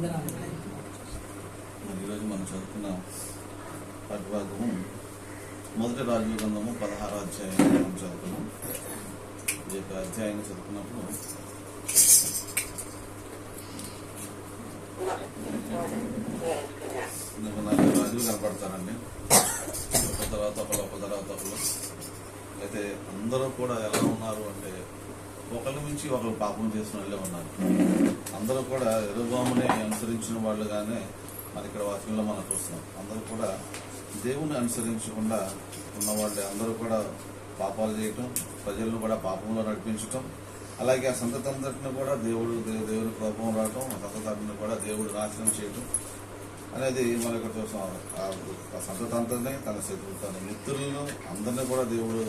ఈరోజు మనం చదువుకున్న పాఠ్యభాగము మొదటి రాజుల గ్రంథము 16వ అధ్యాయం మనం చదువుకున్నాం. ఈ యొక్క అధ్యాయాన్ని చదువుకున్నప్పుడు నలుగురు రాజులు కనపడతారండి. ఒక తర్వాత ఒకరు అయితే అందరూ కూడా ఎలా ఉన్నారు అంటే ఒకరి నుంచి ఒకరు పాపం చేసిన వాళ్ళే ఉన్నారు. అందరూ కూడా యెరొబోముని అనుసరించిన వాళ్ళుగానే మరి ఇక్కడ వాక్యంలో మనం చూస్తున్నాం. అందరూ కూడా దేవుని అనుసరించకుండా ఉన్నవాళ్ళే. అందరూ కూడా పాపాలు చేయటం, ప్రజలను కూడా పాపంలో నడిపించటం, అలాగే ఆ సంతతంతటిని కూడా దేవుని కోపం రావటం, ఆ సంతతాన్ని కూడా దేవుడు నాశనం చేయటం అనేది మనం ఇక్కడ చూస్తాం. ఆ సంతతంతని తన శత్రువు తన మిత్రులను అందరినీ కూడా దేవుడు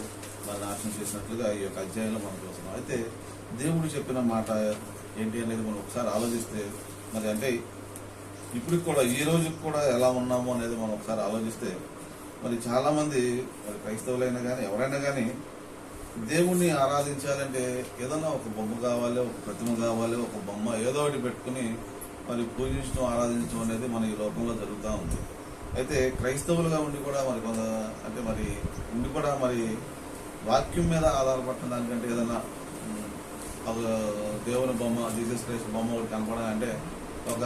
మరి నాశనం చేసినట్లుగా ఈ యొక్క అధ్యాయంలో మనం చూస్తున్నాం. అయితే దేవుడు చెప్పిన మాట ఏంటి అనేది మనం ఒకసారి ఆలోచిస్తే మరి అంటే ఇప్పటికి కూడా ఈ రోజుకి కూడా ఎలా ఉన్నాము అనేది మనం ఒకసారి ఆలోచిస్తే మరి చాలామంది మరి క్రైస్తవులైనా కానీ ఎవరైనా కానీ దేవుణ్ణి ఆరాధించాలంటే ఏదన్నా ఒక బొమ్మ కావాలి, ఒక ప్రతిమ కావాలి, ఒక బొమ్మ ఏదో ఒకటి పెట్టుకుని మరి పూజించడం ఆరాధించడం అనేది మన ఈ లోకంలో జరుగుతూ ఉంది. అయితే క్రైస్తవులుగా ఉండి కూడా మరి అంటే మరి ఉండి కూడా మరి వాక్యం మీద ఆధారపడిన దానికంటే ఏదైనా ఒక దేవుని బొమ్మ, జీసస్ క్రైస్ట్ బొమ్మ ఒకటి కనపడాలంటే ఒక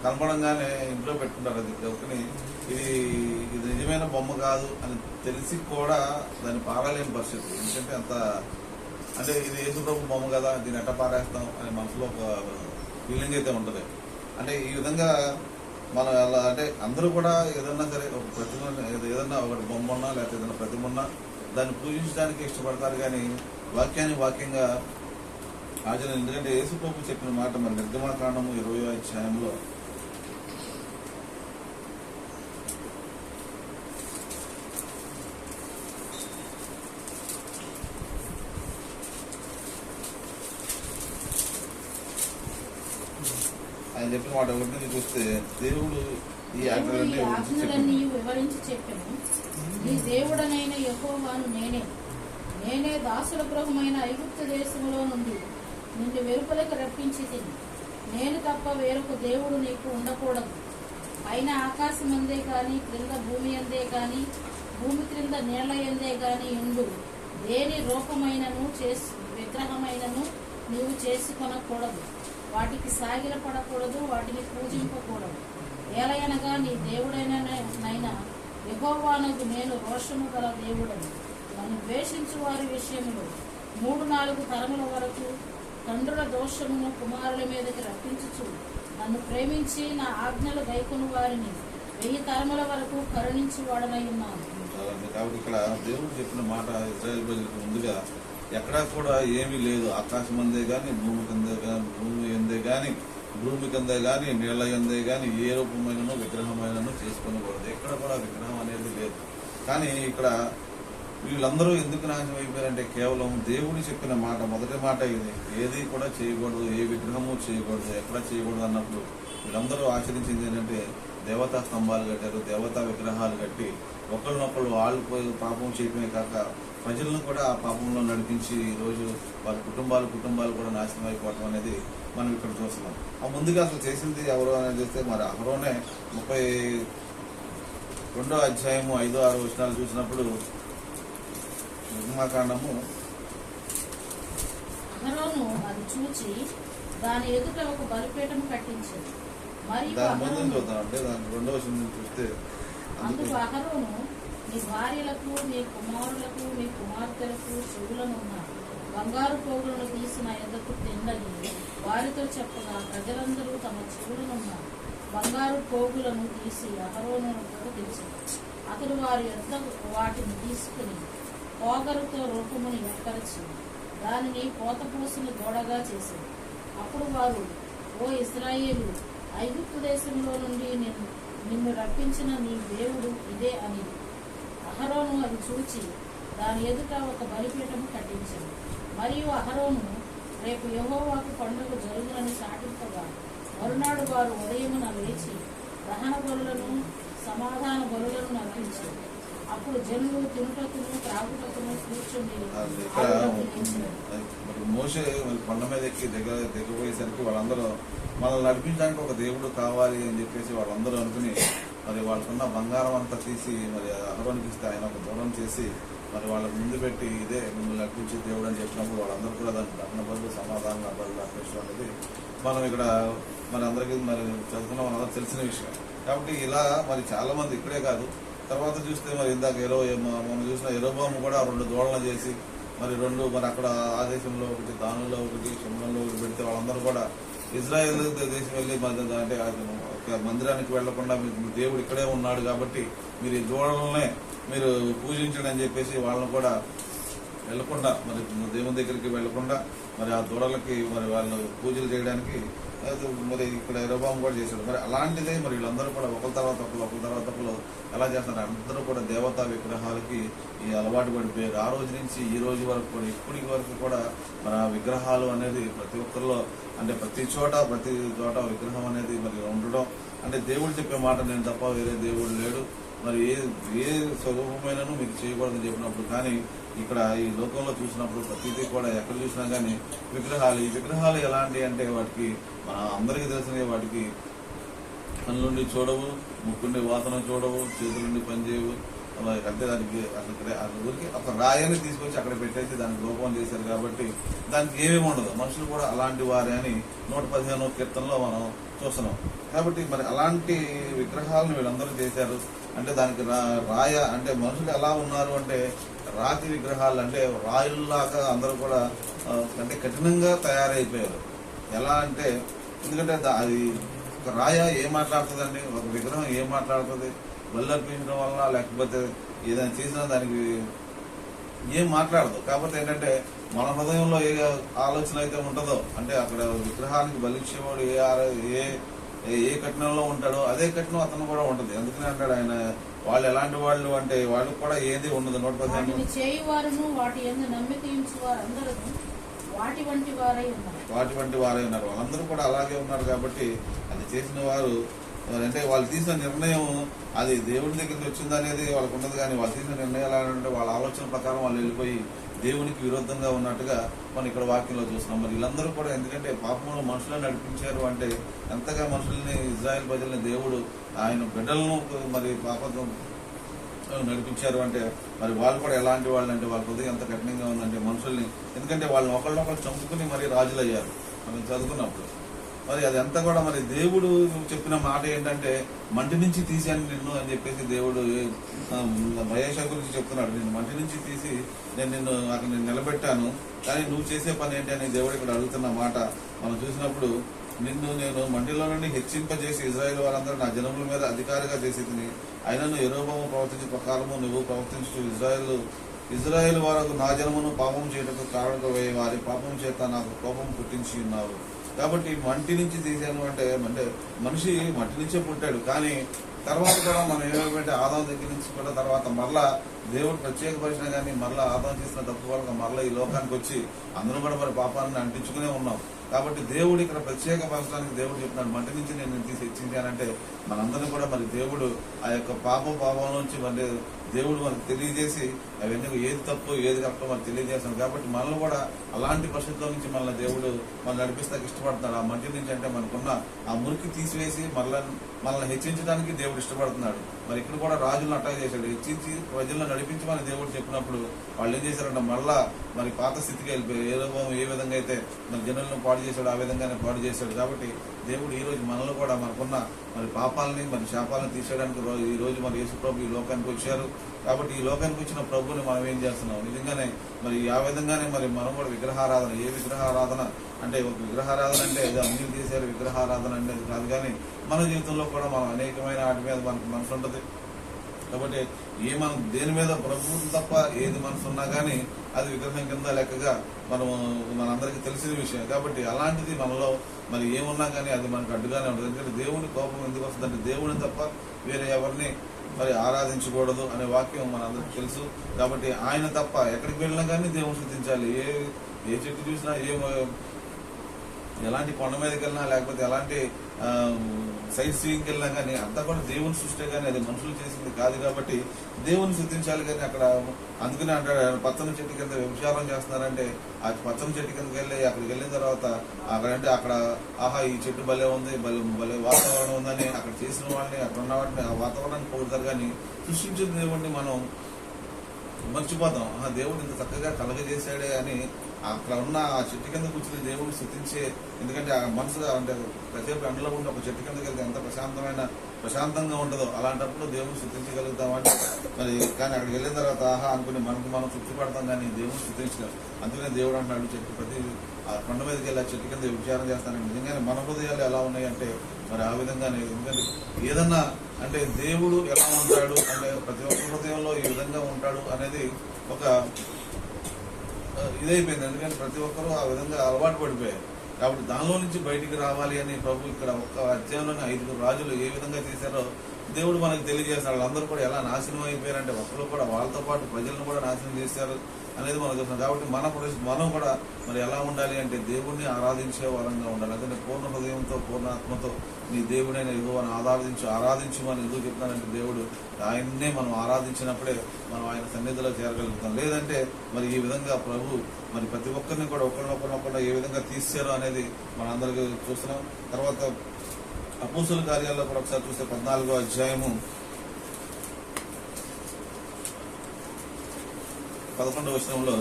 కనపడంగానే ఇంట్లో పెట్టుకుంటారు. అది ఒకని ఇది నిజమైన బొమ్మ కాదు అని తెలిసి కూడా దాన్ని పారలేని పరిస్థితి. ఎందుకంటే అంత అంటే ఇది యేసుప్రభు బొమ్మ కదా, దీన్ని ఎట్ట పారేస్తాం అనే మనసులో ఒక ఫీలింగ్ అయితే ఉంటుంది. అంటే ఈ విధంగా మనం అలా అంటే అందరూ కూడా ఏదన్నా సరే ఒక ప్రతిమ ఏదన్నా ఒకటి బొమ్మ ఉన్నా లేకపోతే ఏదైనా ప్రతిమ ఉన్నా దాన్ని పూజించడానికి ఇష్టపడతారు. కానీ వాక్యాన్ని వాక్యంగా ఆచరణ. ఎందుకంటే యేసుప్రభు చెప్పిన మాట మరి నిర్గమకాండము 20వ అధ్యాయంలో ఆయన చెప్పిన మాట ఒకటి చూస్తే దేవుడు ఈ ఆజ్ఞలన్నీ వివరించి చెప్పాను. నీ దేవుడనైన యెహోవాను నేనే దాసుల గృహమైన ఐగుప్తు దేశంలో నుండి నిన్ను వెలుపలకు రప్పించి తిని నేను తప్ప వేరొక దేవుడు నీకు ఉండకూడదు. పైన ఆకాశం అందే కానీ క్రింద భూమి అందే కానీ భూమి క్రింద నీళ్ల ఎందే కానీ ఉండు దేని రూపమైనను విగ్రహమైనను నీవు చేసుకొనకూడదు. వాటికి సాగిలపడకూడదు, వాటిని పూజింపకూడదు. ఏలయనగా నీ దేవుడైన యెహోవానగు నేను రోషము గల దేవుడను. నన్ను ద్వేషించు వారి విషయంలో 3-4 తరముల వరకు తండ్రుల దోషమును కుమారుల మీదకి రప్పించుచు నన్ను ప్రేమించి నా ఆజ్ఞలు గైకొను వారిని 1000 తరముల వరకు కరుణించి వాడనై ఉన్నాను. కాబట్టి ఇక్కడ దేవుడు చెప్పిన మాట ఇశ్రాయేలు ప్రజలకు ముందుగా ఎక్కడా కూడా ఏమీ లేదు. ఆకాశం అందే కానీ భూమి అందే కానీ నీళ్ల ఎందే కానీ ఏ రూపమైనను విగ్రహమైనను చేసుకోకూడదు. ఎక్కడ కూడా విగ్రహం అనేది లేదు. కానీ ఇక్కడ వీళ్ళందరూ ఎందుకు నాశనం అయిపోయారంటే కేవలం దేవుడు చెప్పిన మాట, మొదటి మాట ఇది. ఏది కూడా చేయకూడదు, ఏ విగ్రహము చేయకూడదు, ఎక్కడ చేయకూడదు అన్నప్పుడు వీళ్ళందరూ ఆచరించింది ఏంటంటే దేవతా స్తంభాలు కట్టారు, దేవతా విగ్రహాలు కట్టి ఒకరినొకరు వాళ్ళు పాపం చేయటమే కాక ప్రజలను కూడా ఆ పాపంలో నడిపించి ఈరోజు వాళ్ళ కుటుంబాలు కూడా నాశనం అయిపోవటం అనేది మనం ఇక్కడ చూస్తున్నాం. ఆ ముందుగా అసలు చేసింది ఎవరు అనేది చూస్తే మరి అహరోనే 32వ అధ్యాయము 5-6 వచనాలు చూసినప్పుడు నిర్గమకాండము అహరోను అది చూచి దాని ఎదుట ఒక బలిపీఠం కట్టించింది. మరియు దాని ముందు చూద్దామంటే దాని 2వ వచనం చూస్తే అందుకు అహరోను నీ భార్యలకు, నీ కుమారులకు, నీ కుమార్తెలకు చెవులను ఉన్న బంగారు పోగులను తీసిన ఎద్దకు తిండని వారితో చెప్పగా ప్రజలందరూ తమ చెవులనున్న బంగారు పోగులను తీసి అహరోనుకు తెలిసింది. అతడు వారి యొద్ద వాటిని తీసుకుని పోగరుతో రూపముని ఏర్పరిచి దానిని పోతపోసిన గోడగా చేసింది. అప్పుడు వారు, ఓ ఇశ్రాయేలు, ఐగుప్తు దేశంలో నుండి నిన్ను రప్పించిన నీ దేవుడు ఇదే అని. అహరోను అది చూచి దాని ఎదుట ఒక బలిపీఠము కట్టించాడు. మరియు అహరోను రేపు యెహోవాకు పండుగ జరుగునని సాటింపగా మరునాడు వారు ఉదయమున లేచి దహన బలులను సమాధాన బలులను అర్పించారు. అప్పుడు జనులు తినుటకును త్రాగుటకును కూర్చుండి ఇక్కడ మరి మోషే మరి కొండ మీద ఎక్కి దిగబోయేసరికి వాళ్ళందరూ మనల్ని నడిపించడానికి ఒక దేవుడు కావాలి అని చెప్పేసి వాళ్ళందరూ అనుకుని మరి వాళ్ళకున్న బంగారం అంతా తీసి మరి అహరోనికి ఇస్తే ఆయన ఒక దూరం చేసి మరి వాళ్ళకి ముందు పెట్టి ఇదే మిమ్మల్ని నడిపించే దేవుడు అని చెప్పినప్పుడు వాళ్ళందరూ కూడా దానికి అన్న బదులు సమాధానం బదులు అర్పించడం అనేది మనం ఇక్కడ మన అందరికీ మరి చదువుకున్న మనందరూ తెలిసిన విషయం. కాబట్టి ఇలా మరి చాలా మంది ఇక్కడే కాదు, తర్వాత చూస్తే మరి ఇందాక మనం చూసిన యెరొబోము కూడా 2 దూడలను చేసి మరి 2 మరి అక్కడ ఆ దేశంలో ఒకటి, దానిలో ఒకటి, షిమ్రోనులో ఒకటి పెడితే వాళ్ళందరూ కూడా ఇజ్రాయెల్ దేశం వెళ్ళి అంటే మందిరానికి వెళ్లకుండా దేవుడు ఇక్కడే ఉన్నాడు కాబట్టి మీరు ఈ దూడలనే మీరు పూజించండి అని చెప్పేసి వాళ్ళని కూడా వెళ్లకుండా మరి దేవుని దగ్గరికి వెళ్లకుండా మరి ఆ దూడలకి మరి వాళ్ళు పూజలు చేయడానికి మరి ఇక్కడ యెరొబోము కూడా చేశాడు. మరి అలాంటిదే మరి వీళ్ళందరూ కూడా ఒకరి తర్వాత ఒకరు ఎలా చేస్తారు, అందరూ కూడా దేవతా విగ్రహాలకి ఈ అలవాటు పడిపోయారు. ఆ రోజు నుంచి ఈ రోజు వరకు కూడా ఇప్పటి వరకు కూడా మరి ఆ విగ్రహాలు అనేది ప్రతి ఒక్కరిలో అంటే ప్రతి చోట విగ్రహం అనేది మరి ఉండడం అంటే దేవుడు చెప్పే మాట నేను తప్ప వేరే దేవుడు లేడు, మరి ఏ స్వరూపమైనను మీకు చేయకూడదని చెప్పినప్పుడు కానీ ఇక్కడ ఈ లోకంలో చూసినప్పుడు ప్రతిదీ కూడా ఎక్కడ చూసినా కానీ ఈ విగ్రహాలు ఎలాంటి అంటే వాటికి మన అందరికీ తెలిసిన వాటికి కళ్ళుండి చూడవు, ముక్కుండి వాసన చూడవు, చేతులుండి పనిచేయవు. అంటే దానికి అసలు ఊరికి ఒక రాయాన్ని తీసుకొచ్చి అక్కడ పెట్టేసి దానికి రూపం చేశారు కాబట్టి దానికి ఏమేమి ఉండదు. మనుషులు కూడా అలాంటి వారే అని 115వ కీర్తనలో మనం చూస్తున్నాం. కాబట్టి మరి అలాంటి విగ్రహాలను వీళ్ళందరూ చేశారు. అంటే దానికి రాయ అంటే మనుషులు ఎలా ఉన్నారు అంటే రాతి విగ్రహాలు అంటే రాయుల్లాగా అందరూ కూడా అంటే కఠినంగా తయారైపోయారు. ఎలా అంటే ఎందుకంటే అది ఒక రాయ ఏం మాట్లాడుతుందండి, ఒక విగ్రహం ఏం మాట్లాడుతుంది, బల్లర్పించడం వల్ల లేకపోతే ఏదైనా చేసినా దానికి ఏం మాట్లాడదు. కాకపోతే ఏంటంటే మన హృదయంలో ఏ ఆలోచన అయితే ఉంటుందో అంటే అక్కడ విగ్రహానికి బలిచ్చేవాడు ఏ కఠినంలో ఉంటాడో అదే కఠినం అతను కూడా ఉంటుంది. ఎందుకని అంటాడు ఆయన వాళ్ళు ఎలాంటి వాళ్ళు అంటే వాళ్ళకి కూడా ఏది ఉండదు. 115 చేయువారును వాటి యందు నమ్మిక ఉంచువారు అందరూ వాటి వంటి వారై ఉన్నారు. వాళ్ళందరూ కూడా అలాగే ఉన్నారు. కాబట్టి అది చేసిన వారు అంటే వాళ్ళు తీసిన నిర్ణయం అది దేవుడి దగ్గరికి వచ్చింది అనేది వాళ్ళకు ఉండదు. కానీ వాళ్ళు తీసిన నిర్ణయాలు అంటే వాళ్ళ ఆలోచన ప్రకారం వాళ్ళు వెళ్ళిపోయి దేవునికి విరుద్ధంగా ఉన్నట్టుగా మనం ఇక్కడ వాక్యంలో చూస్తున్నాం. మరి వీళ్ళందరూ కూడా ఎందుకంటే పాపంలో మనుషులను నడిపించారు అంటే ఎంతగా మనుషుల్ని ఇజ్రాయెల్ ప్రజల్ని దేవుడు ఆయన బిడ్డలను మరి పాపం నడిపించారు అంటే మరి వాళ్ళు కూడా ఎలాంటి వాళ్ళు అంటే వాళ్ళ హృదయం ఎంత కఠినంగా ఉందంటే మనుషుల్ని ఎందుకంటే వాళ్ళని ఒకళ్ళనొకళ్ళు చంపుకుని మరి రాజులు అయ్యారు మనం చదువుకున్నప్పుడు. మరి అది అంతా కూడా మరి దేవుడు చెప్పిన మాట ఏంటంటే మంటి నుంచి తీసాను నిన్ను అని చెప్పేసి దేవుడు మహేష్ గురించి చెప్తున్నాడు. నిన్ను మంటి నుంచి తీసి నిన్ను అక్కడ నిలబెట్టాను, కానీ నువ్వు చేసే పని ఏంటి అని దేవుడు ఇక్కడ అడుగుతున్న మాట మనం చూసినప్పుడు నిన్ను నేను మంటిలో నుండి హెచ్చింపజేసి ఇజ్రాయేల్ వారందరూ నా జనముల మీద అధికారిగా చేసి తిని అయినను యెరొబోము ప్రవర్తించే ప్రకారము నువ్వు ప్రవర్తించు ఇజ్రాయేల్ వారికి నా జనమును పాపం చేయటకు కారణమై వారి పాపం చేత నాకు కోపం పుట్టించి ఉన్నావు. కాబట్టి మంటి నుంచి తీసాను అంటే మనిషి మట్టి నుంచే పుట్టాడు. కానీ తర్వాత కూడా మనం ఏమంటే ఆదాం దగ్గర నుంచి కూడా తర్వాత మరలా దేవుడు ప్రత్యేకపరిచిన కానీ మరలా ఆదాం చేసిన తప్పు వల్ల మరలా ఈ లోకానికి వచ్చి అందరూ కూడా మరి పాపాన్ని అంటించుకునే ఉన్నాం. కాబట్టి దేవుడు ఇక్కడ ప్రత్యేకపరచడానికి దేవుడు చెప్తున్నాడు మంటి నుంచి నేను తీసి హెచ్చించానంటే మనందరినీ కూడా మరి దేవుడు ఆ యొక్క పాపం నుంచి మరి దేవుడు మనకు తెలియజేసి అవన్నీ ఏది తప్పు ఏది కరెక్టో మనకు తెలియజేస్తాడు. కాబట్టి మనల్ని కూడా అలాంటి పరిస్థితుల నుంచి మన దేవుడు మనం నడిపిస్తానికి ఇష్టపడుతున్నాడు. ఆ మంటి నుంచి అంటే మనకున్న ఆ మురికి తీసివేసి మనల్ని హెచ్చించడానికి దేవుడు ఇష్టపడుతున్నాడు. మరి ఇక్కడ కూడా రాజులను అటాక్ చేశాడు, హెచ్చించి ప్రజలను నడిపించమని దేవుడు చెప్పినప్పుడు వాళ్ళు ఏం చేశారంటే మళ్ళా మరి పాత స్థితికి వెళ్ళిపోయారు. ఏ విధంగా అయితే మన జనులను పాడు చేశాడు ఆ విధంగానే పాడు చేశాడు. కాబట్టి దేవుడు ఈ రోజు మనలో కూడా మనకున్న మరి పాపాలని మరి శాపాలను తీసేయడానికి ఈ రోజు మరి యేసు ప్రభు ఈ లోకానికి వచ్చారు. కాబట్టి ఈ లోకానికి వచ్చిన ప్రభుని మనం ఏం చేస్తున్నాం నిజంగానే మరి ఆ విధంగానే మరి మనం కూడా విగ్రహారాధన ఏ విగ్రహారాధన అంటే ఒక విగ్రహారాధన అంటే అన్ని చేశారు విగ్రహారాధన అంటే అది కాదు. కానీ మన జీవితంలో కూడా మనం అనేకమైన వాటి మీద మనకు మనసు ఉంటుంది. కాబట్టి మనం దేని మీద ప్రభుత్వం తప్ప ఏది మనసు ఉన్నా కానీ అది విగ్రహం కింద లెక్కగా మనందరికీ తెలిసిన విషయం. కాబట్టి అలాంటిది మనలో మరి ఏమున్నా కానీ అది మనకు అడ్డుగానే ఉంటుంది. ఎందుకంటే దేవుని కోపం ఎందుకు వస్తుందంటే దేవుడిని తప్ప వేరే ఎవరిని మరి ఆరాధించకూడదు అనే వాక్యం మనందరికీ తెలుసు. కాబట్టి ఆయన తప్ప ఎక్కడికి వెళ్ళినా కానీ దేవుని స్తుతించాలి. ఏ చెట్టు చూసినా ఎలాంటి కొండ మీదకి వెళ్ళినా లేకపోతే ఎలాంటి సైట్ సీయింగ్కి వెళ్ళినా కానీ అంతా కూడా దేవుని సృష్టి, కానీ అది మనుషులు చేసింది కాదు. కాబట్టి దేవుని స్తుతించాలి. కానీ అక్కడ అందుకనే అంటాడు, పచ్చని చెట్టు కింద వ్యభిచారం చేస్తున్నారంటే ఆ పచ్చని చెట్టు కిందకి వెళ్ళి అక్కడికి వెళ్ళిన తర్వాత అక్కడ ఆహా ఈ చెట్టు భలే ఉంది, భలే వాతావరణం ఉందని అక్కడ చేసిన వాళ్ళని, అక్కడ ఉన్న వాటిని ఆ వాతావరణాన్ని పొగుడతారు. కానీ సృష్టించిన దేవుడిని మనం మర్చిపోతాం. దేవుడు ఇంత చక్కగా కలగజేశాడే అని అక్కడ ఉన్న ఆ చెట్టు కింద కూర్చుని దేవుడు స్తుతించే, ఎందుకంటే ఆ మనసుగా అంటే ప్రతిసేపు ఎండలో ఉండి ఒక చెట్టు కిందకి వెళ్తే ఎంత ప్రశాంతంగా ఉంటుందో అలాంటప్పుడు దేవుడు స్తుతించగలుగుతామంటే మరి. కానీ అక్కడికి వెళ్ళిన తర్వాత ఆహా అనుకుని మనకు మనం తృప్తి పడతాం, కానీ దేవుడు స్తుతించలేం. అందుకనే దేవుడు అంటున్నాడు, చెట్టు ప్రతి ఆ కొండ మీదకి వెళ్ళి ఆ చెట్టు కింద విచారం చేస్తానని. నిజంగానే మన హృదయాలు ఎలా ఉన్నాయి అంటే మరి ఆ విధంగానే. ఎందుకంటే ఏదన్నా అంటే దేవుడు ఎలా ఉంటాడు అంటే ప్రతి ఒక్క హృదయంలో ఈ విధంగా ఉంటాడు అనేది ఒక ఇదైపోయింది. ఎందుకంటే ప్రతి ఒక్కరూ ఆ విధంగా అలవాటు పడిపోయారు. కాబట్టి దానిలో నుంచి బయటికి రావాలి అని ప్రభు ఇక్కడ ఒక్క అధ్యాయంలోనే 5 రాజులు ఏ విధంగా చేశారో దేవుడు మనకు తెలియజేస్తాడు. వాళ్ళందరూ కూడా ఎలా నాశనం అయిపోయారంటే ఒకరు కూడా వాళ్ళతో పాటు ప్రజలను కూడా నాశనం చేశారు అనేది మనం చూస్తున్నాం. కాబట్టి మనం కూడా మరి ఎలా ఉండాలి అంటే దేవుడిని ఆరాధించే వారంగా ఉండాలి. అందుకని పూర్ణ హృదయంతో పూర్ణ ఆత్మతో నీ దేవుడైన యెహోవాను ఆరాధించమని ఎందుకు చెప్తానంటే దేవుడు ఆయన్నే మనం ఆరాధించినప్పుడే మనం ఆయన సన్నిధిలో చేరగలుగుతాం. లేదంటే మరి ఈ విధంగా ప్రభు మరి ప్రతి ఒక్కరిని కూడా ఒకరినొకరినొకరు ఏ విధంగా తీసారో అనేది మనందరికీ చూస్తున్నాం. తర్వాత అపోస్తుల కార్యాల్లో కూడా ఒకసారి చూస్తే 14వ అధ్యాయము 11వ వచనంలో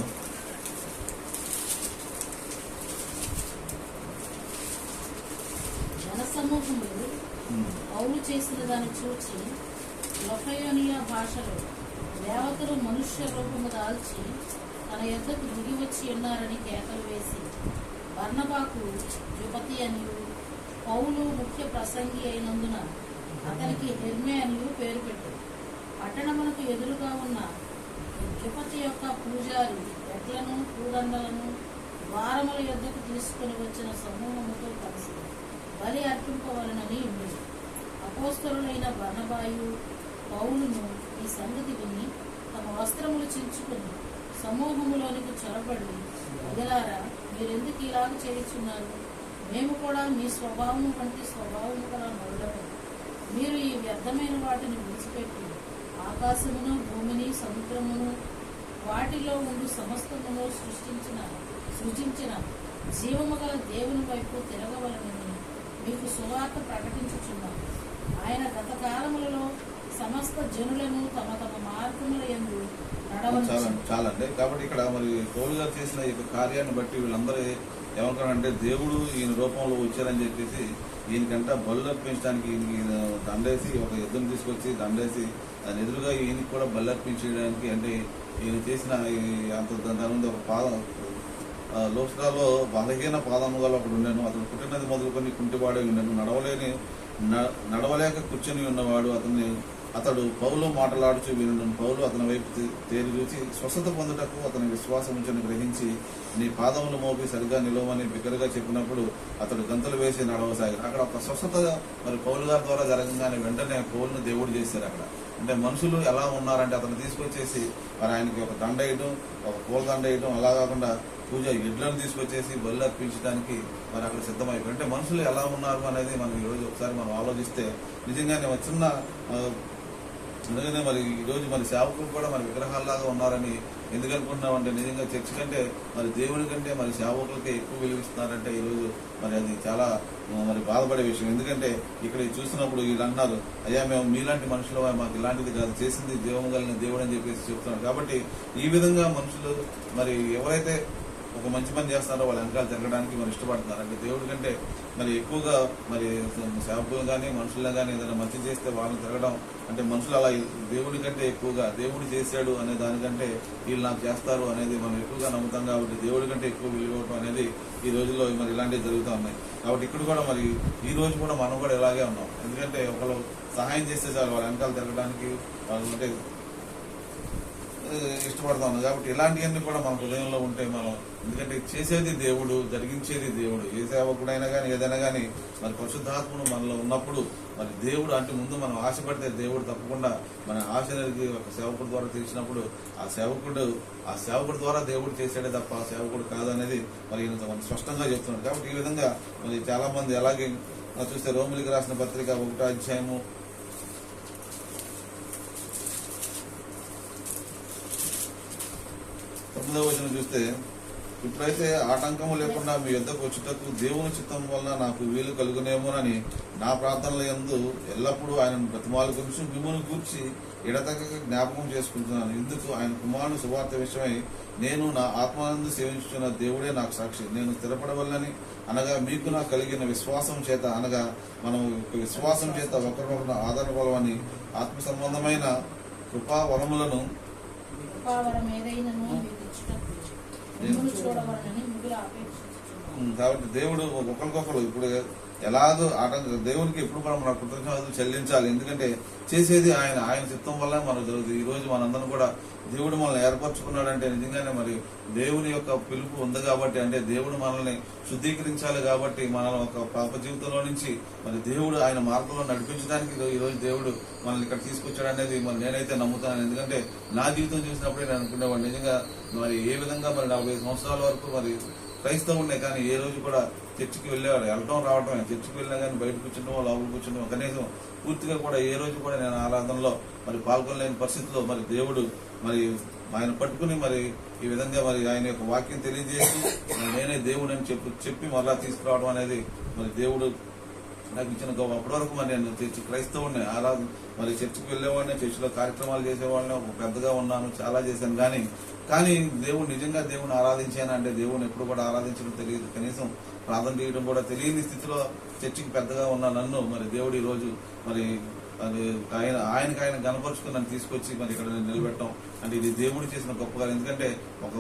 జనసమూహములు పౌలు చేసిన దాన్ని చూచి లొకయోనియ భాషలో దేవతలు మనుష్య రూపము దాల్చి తన యొద్దకు దిగి వచ్చి ఉన్నారని కేకలు వేసి బర్నబాకు యువతి అనియు పౌలు ముఖ్య ప్రసంగి అయినందున అతనికి హెర్మే అనియు పేరు పెట్టు. పట్టణమునకు ఎదురుగా ఉన్న యువతి యొక్క పూజారి ఎడ్లను పూదండలను ద్వారముల యొద్దకు తీసుకుని వచ్చిన సమూహముతో కలిసి బలి అర్పింపవలనని ఉండేది. అపోస్తలులైన బర్నబాయు పౌలును ఈ సంగతి విని తమ వస్త్రములు చించుకుని సమూహములోనికి చొరబడి, ప్రజలారా మీరెందుకు ఇలాగ చేయుచున్నారు? మేము కూడా మీ స్వభావము వంటి స్వభావము గల నరులము. మీరు ఈ వ్యర్థమైన వాటిని విడిచిపెట్టి ఆకాశమును భూమిని సముద్రమును వాటిలో ఉండి సమస్తమును సృజించిన జీవము గల దేవుని వైపు తిరగవలనని మీకు సువార్త ప్రకటించుచున్నాము. ఆయన గత కాలములలో సమస్త జనులను తమ తమ మార్గముల యందు చాలండి. కాబట్టి ఇక్కడ మరి పౌలు గారు చేసిన ఈ కార్యాన్ని బట్టి వీళ్ళందరూ ఏమనుకున్నారంటే దేవుడు ఈయన రూపంలో వచ్చారని చెప్పేసి ఈయనకంట బలు అర్పించడానికి ఈయన దండేసి ఒక యుద్ధం తీసుకొచ్చి దండేసి దాని ఎదురుగా ఈయనకి కూడా బలు అర్పించడానికి, అంటే ఈయన చేసిన అంత దాని ముందు ఒక పాదం లోక్సభలో బలహీన పాదము గల ఒకడు ఉండేను. అతను పుట్టినది మొదలుకొని కుంటివాడే ఉండేను. నడవలేక కూర్చొని ఉన్నవాడు. అతడు పౌలు మాటలాడుచు వినును. పౌలు అతని వైపు తేరి చూచి స్వస్థత పొందుటకు అతని విశ్వాసం ఉంచని గ్రహించి నీ పాదములు మోపి సరిగ్గా నిలవమని బిగ్గరగా చెప్పినప్పుడు అతడు గంతులు వేసి నడవసాగాడు. అక్కడ ఒక స్వస్థత మరి పౌలు గారి ద్వారా జరగగానే వెంటనే పౌలును దేవుడు చేశారు. అక్కడ అంటే మనుషులు ఎలా ఉన్నారంటే అతను తీసుకొచ్చేసి మరి ఆయనకి ఒక దండ వేయడం, ఒక పూల దండ వేయడం, అలా కాకుండా పూజ ఎడ్లను తీసుకొచ్చేసి బలు అర్పించడానికి మరి అక్కడ సిద్ధమైపోయి. అంటే మనుషులు ఎలా ఉన్నారు అనేది మనం ఈరోజు ఒకసారి మనం ఆలోచిస్తే నిజంగానే చిన్న అందుకనే మరి ఈరోజు మరి సేవకులు కూడా మరి విగ్రహాల్లాగా ఉన్నారని ఎందుకు అనుకుంటున్నామంటే నిజంగా చర్చ్ కంటే మరి దేవుని కంటే మరి సేవకులకే ఎక్కువ విలువిస్తున్నారంటే ఈరోజు మరి అది చాలా మరి బాధపడే విషయం. ఎందుకంటే ఇక్కడ చూసినప్పుడు వీళ్ళు అన్నారు, అయ్యా మేము మీలాంటి మనుషులు, మాకు ఇలాంటిది కాదు, చేసింది జీవము కలిగిన దేవుడు అని చెప్పేసి చెప్తున్నారు. కాబట్టి ఈ విధంగా మనుషులు మరి ఎవరైతే ఒక మంచి పని చేస్తున్నారో వాళ్ళ వెనకాల తిరగడానికి మరి ఇష్టపడుతున్నారు. అంటే దేవుడి కంటే మరి ఎక్కువగా మరి సేవకులు కానీ మనుషులను కానీ ఏదైనా మంచి చేస్తే వాళ్ళని తిరగడం అంటే మనుషులు అలా దేవుడి కంటే ఎక్కువగా దేవుడు చేశాడు అనే దానికంటే వీళ్ళు నాకు చేస్తారు అనేది మనం ఎక్కువగా నమ్ముతాం. కాబట్టి దేవుడి కంటే ఎక్కువ విలువటం అనేది ఈ రోజుల్లో మరి ఇలాంటివి జరుగుతూ ఉన్నాయి. కాబట్టి ఇక్కడ కూడా మరి ఈ రోజు కూడా మనం కూడా ఇలాగే ఉన్నాం. ఎందుకంటే ఒకళ్ళు సహాయం చేస్తే చాలు వాళ్ళ వెనకాల తిరగడానికి వాళ్ళు అంటే ఇష్టపడతాం. కాబట్టి ఇలాంటివన్నీ కూడా మన హృదయంలో ఉంటే మనం, ఎందుకంటే చేసేది దేవుడు, జరిగించేది దేవుడు. ఏ సేవకుడైనా కానీ ఏదైనా కానీ మరి పరిశుద్ధాత్మను మనలో ఉన్నప్పుడు మరి దేవుడు అంటే ముందు మనం ఆశపడితే దేవుడు తప్పకుండా మన ఆశలకి ఒక సేవకుడు ద్వారా తీర్చినప్పుడు ఆ సేవకుడు ద్వారా దేవుడు చేసాడే తప్ప ఆ సేవకుడు కాదనేది మరి మనం స్పష్టంగా చెప్తున్నాడు. కాబట్టి ఈ విధంగా మరి చాలా మంది అలాగే చూస్తే రోమిలికి రాసిన పత్రిక 1వ అధ్యాయము 9వ వచనం చూస్తే, ఇప్పుడైతే ఆటంకము లేకుండా మీ యొద్దకు వచ్చుటకు దేవుని చిత్తం వలన నాకు వీలు కలుగునేమోనని నా ప్రార్థనల యందు ఎల్లప్పుడూ ఆయనను బ్రతిమాలు గురించి మిమ్మల్ని గూర్చి ఎడతెగక జ్ఞాపకం చేసుకుంటున్నాను. ఇందుకు ఆయన కుమారుని సువార్త విషయమై నేను నా ఆత్మానందు సేవించుతున్న దేవుడే నాకు సాక్షి. నేను స్థిరపడవల్లని అనగా మీకు నాకు కలిగిన విశ్వాసం చేత, అనగా మనం విశ్వాసం చేత ఒకరినొకరు ఆధారపడవని ఆత్మ సంబంధమైన కృపావరములను కాబట్టి దేవుడు ఒకరికొకరు ఇప్పుడు ఎలాగో దేవునికి ఎప్పుడు మనం మన కృతజ్ఞతలు చెల్లించాలి. ఎందుకంటే చేసేది ఆయన చిత్తం వల్ల మనకు జరుగుతుంది. ఈ రోజు మనందరం కూడా దేవుడు మనల్ని ఏర్పరచుకున్నాడంటే నిజంగానే మరి దేవుని యొక్క పిలుపు ఉంది కాబట్టి, అంటే దేవుడు మనల్ని శుద్ధీకరించాలి కాబట్టి మనల్ని ఒక పాప జీవితంలో నుంచి మరి దేవుడు ఆయన మార్గంలో నడిపించడానికి ఈ రోజు దేవుడు మనల్ని ఇక్కడ తీసుకొచ్చాడు అనేది మరి నేనైతే నమ్ముతాను. ఎందుకంటే నా జీవితం చూసినప్పుడే నేను అనుకునేవాడు నిజంగా మరి ఏ విధంగా మరి 40 సంవత్సరాల వరకు మరి క్రైస్తవుడే, కానీ ఏ రోజు కూడా చర్చికి వెళ్ళేవాడు, వెళ్ళటం రావటం, చర్చికి వెళ్ళినా కానీ బయట కూర్చుంటాం, లోపల కూర్చుంటాం, కనీసం పూర్తిగా కూడా ఏ రోజు కూడా నేను ఆరాధనలో మరి పాల్గొనలేని పరిస్థితిలో మరి దేవుడు మరి ఆయన పట్టుకుని మరి ఈ విధంగా మరి ఆయన యొక్క వాక్యం తెలియజేసి నేనే దేవుడు అని చెప్పి మరలా తీసుకురావడం అనేది మరి దేవుడు నాకు ఇచ్చిన గౌరవం. అప్పటి వరకు మరి నేను చర్చి క్రైస్తవుడిని మరి చర్చికి వెళ్ళేవాడిని, చర్చిలో కార్యక్రమాలు చేసేవాడిని, ఒక పెద్దగా ఉన్నాను, చాలా చేశాను. కానీ దేవుడు నిజంగా దేవుని ఆరాధించాను అంటే దేవుని ఎప్పుడు కూడా ఆరాధించడం తెలియదు, కనీసం ప్రార్థన చేయడం కూడా తెలియని స్థితిలో చర్చికి పెద్దగా ఉన్న నన్ను మరి దేవుడు ఈ రోజు మరి ఆయనకి ఆయన గణపరుచుకుని నన్ను తీసుకొచ్చి మరి ఇక్కడ నిలబెట్టడం అంటే ఇది దేవుడు చేసిన గొప్ప కాదు. ఎందుకంటే ఒక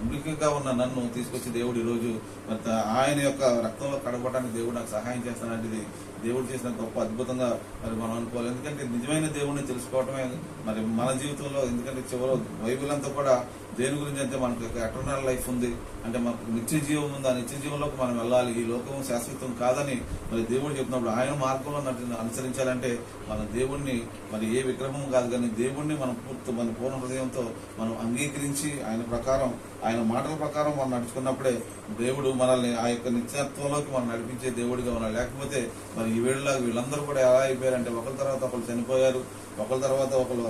మృగిగా ఉన్న నన్ను తీసుకొచ్చి దేవుడు ఈ రోజు మరి ఆయన యొక్క రక్తంలో కడగడానికి దేవుడు నాకు సహాయం చేస్తానంటే ఇది దేవుడు చేసిన గొప్ప అద్భుతంగా మరి మనం అనుకోవాలి. ఎందుకంటే నిజమైన దేవుడిని తెలుసుకోవటమే మరి మన జీవితంలో, ఎందుకంటే చివరి బైబిల్ అంతా కూడా దేని గురించి అంటే మనకు ఎటర్నల్ లైఫ్ ఉంది, అంటే మనకు నిత్య జీవం ఉంది, ఆ నిత్య జీవంలోకి మనం వెళ్ళాలి, ఈ లోకం శాశ్వతం కాదని మరి దేవుడు చెప్పినప్పుడు ఆయన మార్గంలో అనుసరించాలంటే మన దేవుణ్ణి మరి ఏ విగ్రహం కాదు కానీ దేవుణ్ణి మనం మన పూర్ణ హృదయంతో మనం అంగీకరించి ఆయన ప్రకారం ఆయన మాటల ప్రకారం మనం నడుచుకున్నప్పుడే దేవుడు మనల్ని ఆ యొక్క నిత్యత్వంలోకి మనం నడిపించే దేవుడిగా ఉన్నారు. లేకపోతే మరి ఈ వేళలాగా వీళ్ళందరూ కూడా ఎలా అయిపోయారంటే ఒకరి తర్వాత ఒకరు చనిపోయారు, ఒకరి తర్వాత ఒకరు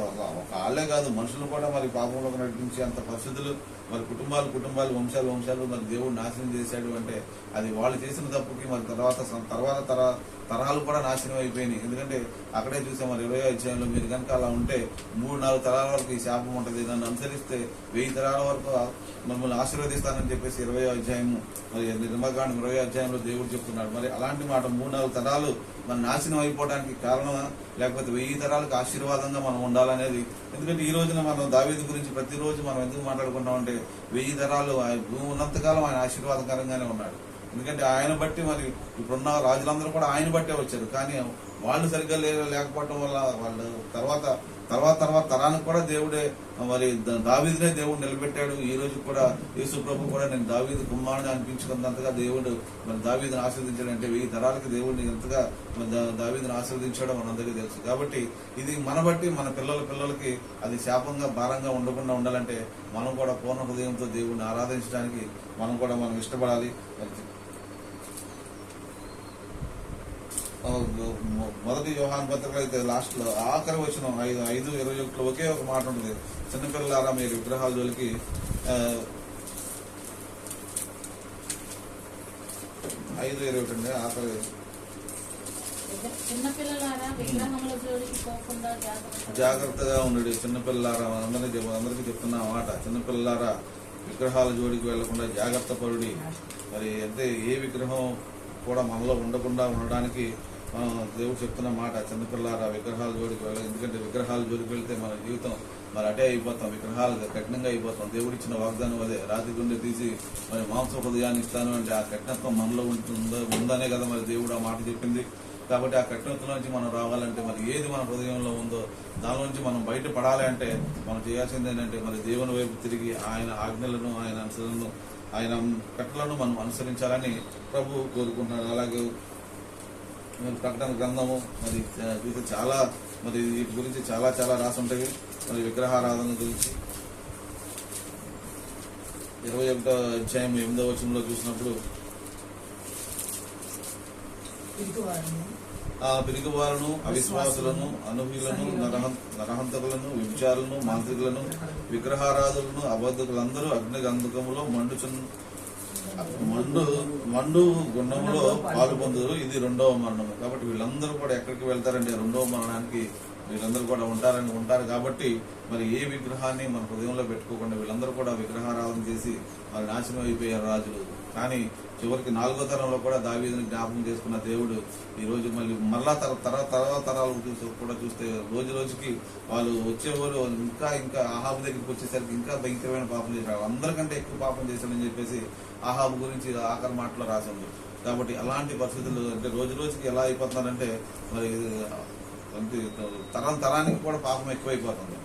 వాళ్ళే కాదు మనుషులు కూడా మరి పాపంలోకి నడిపించి అంత పరిస్థితులు మరి కుటుంబాలు వంశాలు మరి దేవుడు నాశనం చేశాడు అంటే అది వాళ్ళు చేసిన తప్పుకి మరి తర్వాత తరాలు కూడా నాశనం అయిపోయినాయి. ఎందుకంటే అక్కడే చూసాం మరి 20వ అధ్యాయంలో మీరు కనుక అలా ఉంటే 3-4 తరాల వరకు ఈ శాపం ఉంటుంది, నన్ను అనుసరిస్తే 1000 తరాల వరకు మమ్మల్ని ఆశీర్వదిస్తానని చెప్పేసి 20వ అధ్యాయము మరి నిర్మకాండం 20వ అధ్యాయంలో దేవుడు చెప్తున్నాడు. మరి అలాంటి మాట 3-4 తరాలు మన నాశనం అయిపోవడానికి కారణమా, లేకపోతే 1000 తరాలకు ఆశీర్వాదంగా మనం ఉండాలనేది. ఎందుకంటే ఈ రోజున మనం దావీదు గురించి ప్రతిరోజు మనం ఎందుకు మాట్లాడుకుంటామంటే 1000 తరాలు భూమి ఉన్నంతకాలం ఆయన ఆశీర్వాదకరంగానే ఉన్నాడు. ఎందుకంటే ఆయన బట్టి మరి ఇప్పుడున్న రాజులందరూ కూడా ఆయన బట్టే వచ్చారు, కానీ వాళ్ళు సరిగ్గా లేకపోవడం వల్ల వాళ్ళు తర్వాత తరానికి కూడా దేవుడే మరి దావీదునే దేవుడు నిలబెట్టాడు. ఈ రోజు కూడా యేసు ప్రభు కూడా నేను దావీదు కుమారుని అనిపించుకున్నంతగా దేవుడు మరి దావీదుని ఆశీర్వదించాడు. అంటే 1000 తరాలకి దేవుడిని ఎంతగా దావీదుని ఆశీర్వదించాడో మనందరికీ తెలుసు. కాబట్టి ఇది మన బట్టి మన పిల్లలకి అది శాపంగా భారంగా ఉండకుండా ఉండాలంటే మనం కూడా పూర్ణ హృదయంతో దేవుడిని ఆరాధించడానికి మనం ఇష్టపడాలి. మొదటి యోహాను పత్రిక అయితే లాస్ట్ లో ఆఖరి వచ్చిన 5:21 ఒకే ఒక మాట ఉంటుంది, చిన్నపిల్లలారా మీరు విగ్రహాల జోలికి 5:21 అండి ఆఖరి, జాగ్రత్తగా ఉండండి చిన్నపిల్లలారా. అందరికీ చెప్తున్న మాట, చిన్నపిల్లలారా విగ్రహాల జోడికి వెళ్లకుండా జాగ్రత్త పరుడి. మరి అంటే ఏ విగ్రహం కూడా మనలో ఉండడానికి దేవుడు చెప్తున్న మాట, చిన్నపిల్లారా విగ్రహాల జోడికి వెళ్ళాలి. ఎందుకంటే విగ్రహాల జోడికి వెళ్తే మన జీవితం మరి అటే అయిపోతాం, విగ్రహాలు కఠినంగా అయిపోతాం. దేవుడు ఇచ్చిన వాగ్దానం అదే, రాతి గుండె తీసి మరి మాంస హృదయాన్ని ఇస్తాను అంటే ఆ కఠినత్వం మనలో ఉందనే కదా మరి దేవుడు ఆ మాట చెప్పింది. కాబట్టి ఆ కఠినత నుంచి మనం రావాలంటే మరి ఏది మన హృదయంలో ఉందో దాని నుంచి మనం బయటపడాలి అంటే మనం చేయాల్సింది ఏంటంటే మరి దేవుని వైపు తిరిగి ఆయన ఆజ్ఞలను ఆయన అనుసరణను ఆయన కట్టలను మనం అనుసరించాలని ప్రభు కోరుకుంటున్నాడు. అలాగే మరి ప్రకటన గ్రంథము మరి చూస్తే చాలా మరి వీటి గురించి చాలా చాలా రాసి ఉంటాయి. మరి విగ్రహారాధన గురించి 21వ అధ్యాయం 8వ వచనంలో చూసినప్పుడు ఆ పిరిగివారును అవిశ్వాసులను అనూహ్యులను నరహంతకులను వ్యభిచారులను మాంత్రికులను విగ్రహారాధులను అబద్ధకులందరూ అగ్ని గంధకములో మండు గుండంలో పాలు పొందుతారు. ఇది 2వ మరణము. కాబట్టి వీళ్ళందరూ కూడా ఎక్కడికి వెళ్తారంటే 2వ మరణానికి వీళ్ళందరూ కూడా ఉంటారు. కాబట్టి మరి ఏ విగ్రహాన్ని మన హృదయంలో పెట్టుకోకుండా వీళ్ళందరూ కూడా విగ్రహారాధన చేసి వాళ్ళు నాశనం అయిపోయారు రాజులు. కానీ చివరికి 4వ తరంలో కూడా దావీదుని జ్ఞాపకం చేసుకున్న దేవుడు ఈ రోజు మళ్ళా తరాలు కూడా చూస్తే రోజు రోజుకి వాళ్ళు వచ్చేవారు ఇంకా ఆహాబు దగ్గరికి వచ్చేసరికి ఇంకా భయంకరమైన పాపం చేశారు. అందరికంటే ఎక్కువ పాపం చేశాడని చెప్పేసి ఆహాబు గురించి ఆఖరి మాటలో రాసింది. కాబట్టి అలాంటి పరిస్థితులు అంటే రోజు రోజుకి ఎలా అయిపోతున్నారంటే మరి తరానికి కూడా పాపం ఎక్కువైపోతుంది.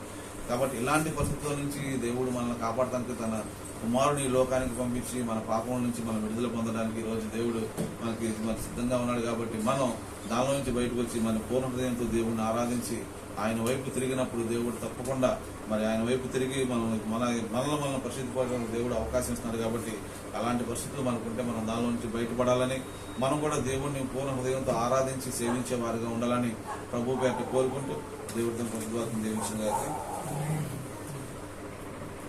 కాబట్టి ఇలాంటి పరిస్థితుల నుంచి దేవుడు మనల్ని కాపాడటానికి తన కుమారుని లోకానికి పంపించి మన పాపం నుంచి మనం విడుదల పొందడానికి ఈ రోజు దేవుడు మనకి సిద్ధంగా ఉన్నాడు. కాబట్టి మనం దానిలో నుంచి బయటకు వచ్చి మన పూర్ణ హృదయంతో దేవుడిని ఆరాధించి ఆయన వైపు తిరిగినప్పుడు దేవుడు తప్పకుండా మరి ఆయన వైపు తిరిగి మనల్ని పరిశుద్ధపడడానికి దేవుడు అవకాశం ఇస్తున్నాడు. కాబట్టి అలాంటి పరిస్థితులు మనకుంటే మనం దానిలో నుంచి బయటపడాలని మనం కూడా దేవుడిని పూర్ణ హృదయంతో ఆరాధించి సేవించే వారిగా ఉండాలని ప్రభు పేట కోరుకుంటూ దేవుడితో పరిశుద్ధవాక్యం దీవించిన గాక.